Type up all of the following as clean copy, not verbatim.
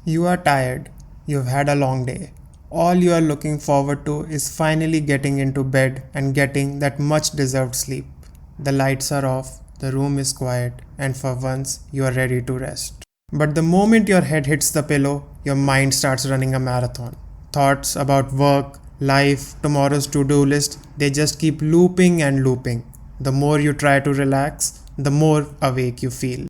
You are tired. You've had a long day. All you are looking forward to is finally getting into bed and getting that much deserved sleep. The lights are off, the room is quiet, and for once you are ready to rest. But the moment your head hits the pillow, your mind starts running a marathon. Thoughts about work, life, tomorrow's to do list, they just keep looping and looping. The more you try to relax, the more awake you feel.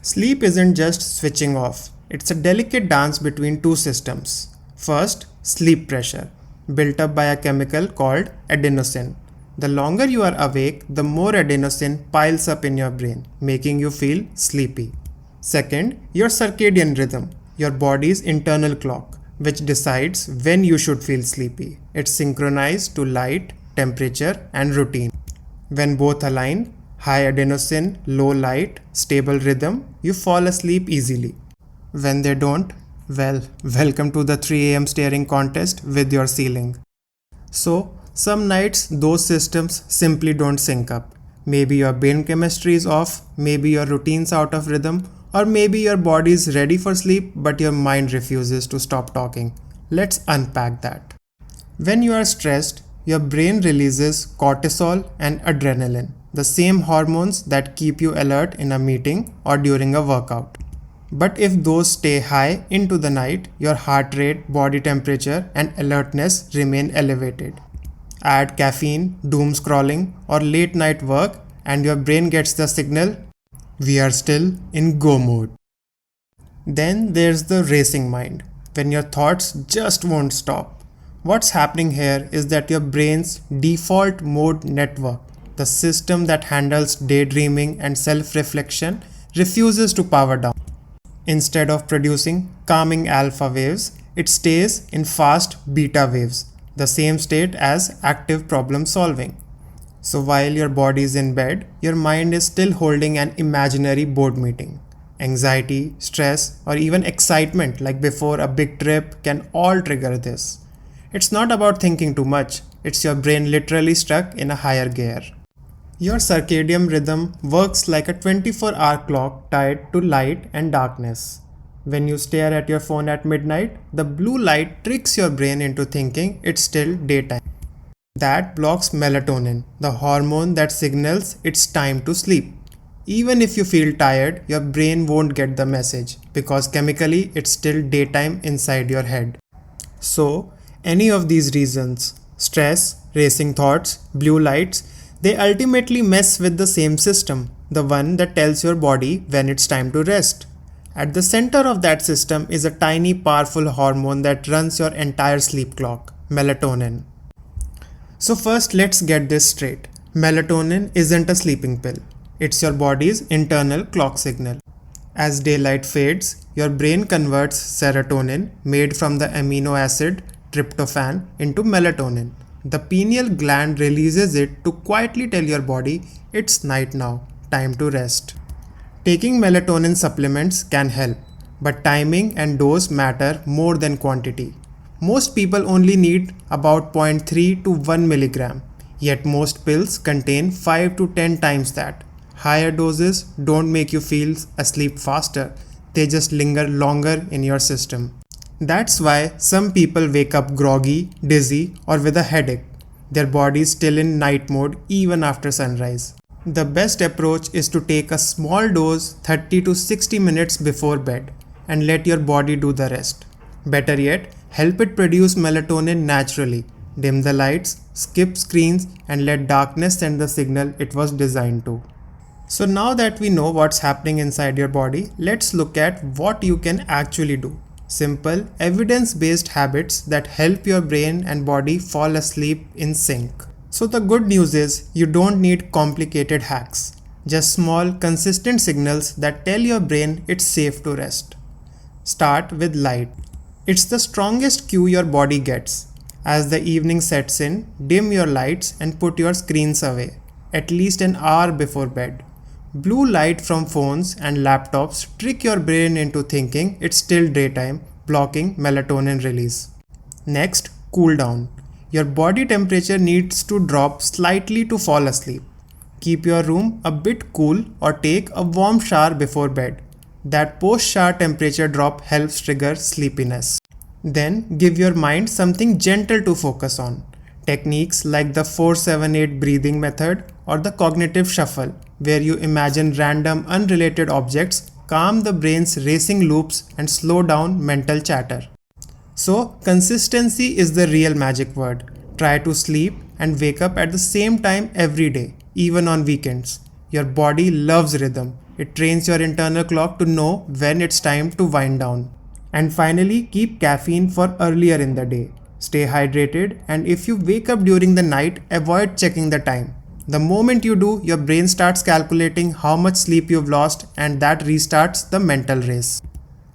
Sleep isn't just switching off, it's a delicate dance between two systems. First, sleep pressure, built up by a chemical called adenosine. The longer you are awake, the more adenosine piles up in your brain, making you feel sleepy. Second, your circadian rhythm, your body's internal clock, which decides when you should feel sleepy. It's synchronized to light, temperature, and routine. When both align, high adenosine, low light, stable rhythm, you fall asleep easily. When they don't, well, welcome to the 3 a.m. staring contest with your ceiling. So, some nights those systems simply don't sync up. Maybe your brain chemistry is off, maybe your routine's out of rhythm, or maybe your body is ready for sleep but your mind refuses to stop talking. Let's unpack that. When you are stressed, your brain releases cortisol and adrenaline, the same hormones that keep you alert in a meeting or during a workout. But if those stay high into the night, your heart rate, body temperature, and alertness remain elevated. Add caffeine, doom scrolling, or late night work, and your brain gets the signal we are still in go mode. Then there's the racing mind, when your thoughts just won't stop. What's happening here is that your brain's default mode network, the system that handles daydreaming and self-reflection, refuses to power down. Instead of producing calming alpha waves, it stays in fast beta waves, the same state as active problem solving. So while your body is in bed, your mind is still holding an imaginary board meeting. Anxiety, stress, or even excitement like before a big trip can all trigger this. It's not about thinking too much, it's your brain literally stuck in a higher gear. Your circadian rhythm works like a 24-hour clock tied to light and darkness. When you stare at your phone at midnight, the blue light tricks your brain into thinking it's still daytime. That blocks melatonin, the hormone that signals it's time to sleep. Even if you feel tired, your brain won't get the message because chemically it's still daytime inside your head. So, any of these reasons, stress, racing thoughts, blue lights, they ultimately mess with the same system, the one that tells your body when it's time to rest. At the center of that system is a tiny powerful hormone that runs your entire sleep clock, melatonin. So first let's get this straight. Melatonin isn't a sleeping pill. It's your body's internal clock signal. As daylight fades, your brain converts serotonin, made from the amino acid tryptophan, into melatonin. The pineal gland releases it to quietly tell your body it's night now, time to rest. Taking melatonin supplements can help, but timing and dose matter more than quantity. Most people only need about zero point 0.3 to 1 milligram, yet most pills contain 5 to 10 times that. Higher doses don't make you feel asleep faster, they just linger longer in your system. That's why some people wake up groggy, dizzy, or with a headache. Their body is still in night mode even after sunrise. The best approach is to take a small dose 30 to 60 minutes before bed and let your body do the rest. Better yet, help it produce melatonin naturally. Dim the lights, skip screens, and let darkness send the signal it was designed to. So now that we know what's happening inside your body, let's look at what you can actually do. Simple, evidence-based habits that help your brain and body fall asleep in sync. So the good news is you don't need complicated hacks, just small, consistent signals that tell your brain it's safe to rest. Start with light. It's the strongest cue your body gets. As the evening sets in, dim your lights and put your screens away, at least an hour before bed. Blue light from phones and laptops trick your brain into thinking it's still daytime, blocking melatonin release. Next, cool down. Your body temperature needs to drop slightly to fall asleep. Keep your room a bit cool or take a warm shower before bed. That post-shower temperature drop helps trigger sleepiness. Then give your mind something gentle to focus on. Techniques like the 478 breathing method or the cognitive shuffle, where you imagine random unrelated objects, calm the brain's racing loops and slow down mental chatter. So, consistency is the real magic word. Try to sleep and wake up at the same time every day, even on weekends. Your body loves rhythm. It trains your internal clock to know when it's time to wind down. And finally, keep caffeine for earlier in the day. Stay hydrated, and if you wake up during the night, avoid checking the time. The moment you do, your brain starts calculating how much sleep you've lost, and that restarts the mental race.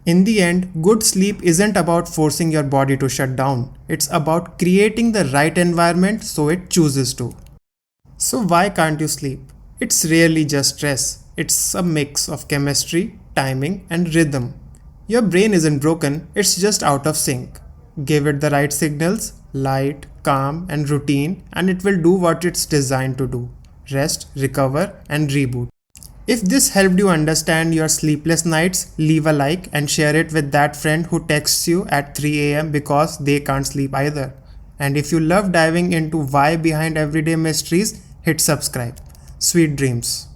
In the end, good sleep isn't about forcing your body to shut down. It's about creating the right environment so it chooses to. So why can't you sleep? It's rarely just stress. It's a mix of chemistry, timing, and rhythm. Your brain isn't broken, it's just out of sync. Give it the right signals, light, calm, and routine, and it will do what it's designed to do: rest, recover, and reboot. If this helped you understand your sleepless nights, leave a like and share it with that friend who texts you at 3 a.m. because they can't sleep either. And if you love diving into why behind everyday mysteries, hit subscribe. Sweet dreams.